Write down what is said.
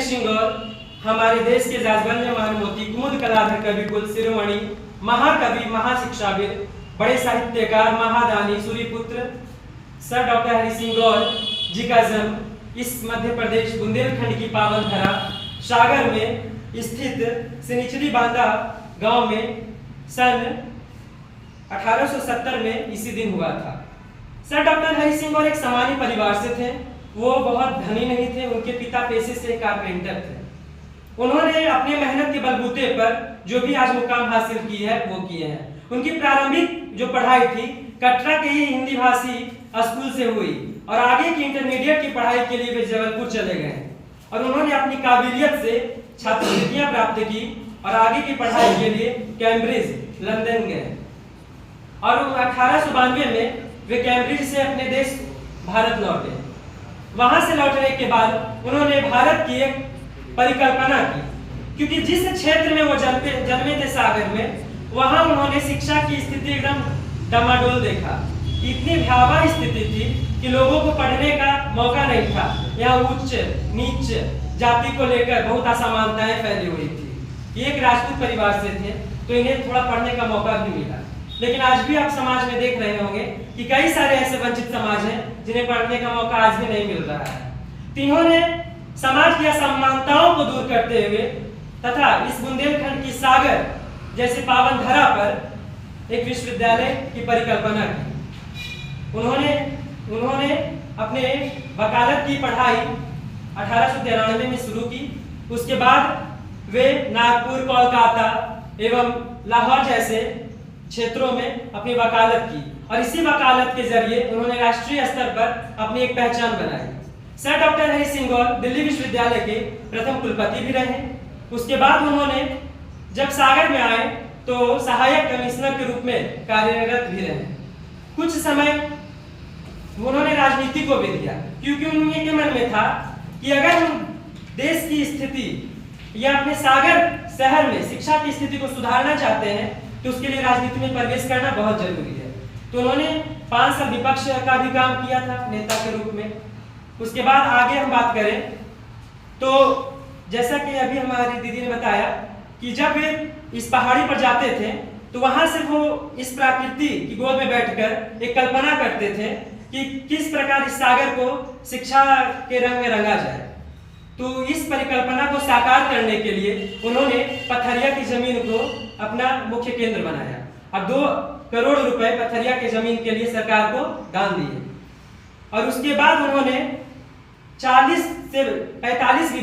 सिंह गौर हमारे देश के जाजबंद महामोती कुमुद कलाधर कवि कुल शिरोमणि महाकवि महाशिक्षाविद बड़े साहित्यकार महादानी सूर्यपुत्र सर डॉक्टर हरि सिंह गौर जी का जन्म इस मध्य प्रदेश बुंदेलखंड की पावन धरा सागर में स्थित सिनिचरी बांदा गांव में सन 1870 में इसी दिन हुआ था। सर डॉक्टर हरि सिंह गौर एक सामान्य परिवार से थे। वो बहुत धनी नहीं थे। उनके पिता पेशे से कारपेंटर थे। उन्होंने अपने मेहनत के बलबूते पर जो भी आज मुकाम हासिल की है वो किए हैं। उनकी प्रारंभिक जो पढ़ाई थी कटरा के ही हिंदी भाषी स्कूल से हुई और आगे की इंटरमीडिएट की पढ़ाई के लिए वे जबलपुर चले गए और उन्होंने अपनी काबिलियत से छात्रवृत्तियां प्राप्त की और आगे की पढ़ाई के लिए कैम्ब्रिज लंदन गए और 1892 में वे कैम्ब्रिज से अपने देश भारत लौटे। वहां से लौटने के बाद उन्होंने भारत की एक परिकल्पना की, क्योंकि जिस क्षेत्र में वो जन्मे थे सागर में, वहां उन्होंने शिक्षा की स्थिति एकदम डमाडोल देखा। इतनी भयावह स्थिति थी कि लोगों को पढ़ने का मौका नहीं था। यहाँ उच्च नीच जाति को लेकर बहुत असमानताएं फैली हुई थी। ये एक राजपूत परिवार से थे तो इन्हें थोड़ा पढ़ने का मौका भी मिला। लेकिन आज भी आप समाज में देख रहे होंगे कि कई सारे ऐसे वंचित समाज हैं जिन्हें पढ़ने का मौका आज भी नहीं मिल रहा है। इन्होंने समाज की असमानताओं को दूर करते हुए तथा इस बुंदेलखंड की सागर जैसे पावन धरा पर एक विश्वविद्यालय की परिकल्पना की। उन्होंने अपने वकालत की पढ़ाई 1893 में शुरू की। उसके बाद वे नागपुर, कोलकाता एवं लाहौर जैसे क्षेत्रों में अपनी वकालत की और इसी वकालत के जरिए उन्होंने राष्ट्रीय स्तर पर अपनी एक पहचान बनाई। सर डॉक्टर हरि सिंह गौर दिल्ली विश्वविद्यालय के प्रथम कुलपति भी रहे। उसके बाद उन्होंने जब सागर में आए तो सहायक कमिश्नर के रूप में कार्यरत भी रहे। कुछ समय उन्होंने राजनीति को भी दिया, क्योंकि उनके मन में था कि अगर हम देश की स्थिति या अपने सागर शहर में शिक्षा की स्थिति को सुधारना चाहते हैं तो उसके लिए राजनीति में प्रवेश करना बहुत जरूरी है। तो उन्होंने 5 साल विपक्ष का भी काम किया था नेता के रूप में। उसके बाद आगे हम बात करें तो जैसा कि अभी हमारी दीदी ने बताया कि जब वे इस पहाड़ी पर जाते थे तो वहां से वो इस प्रकृति की गोद में बैठकर एक कल्पना करते थे कि किस प्रकार इस सागर को शिक्षा के रंग में रंगा जाए। तो इस परिकल्पना को साकार करने के लिए उन्होंने पथरिया की जमीन को अपना मुख्य केंद्र बनाया और 2 करोड़ रुपए पथरिया की जमीन के लिए सरकार को दान दिए और उसके बाद उन्होंने 40 से 45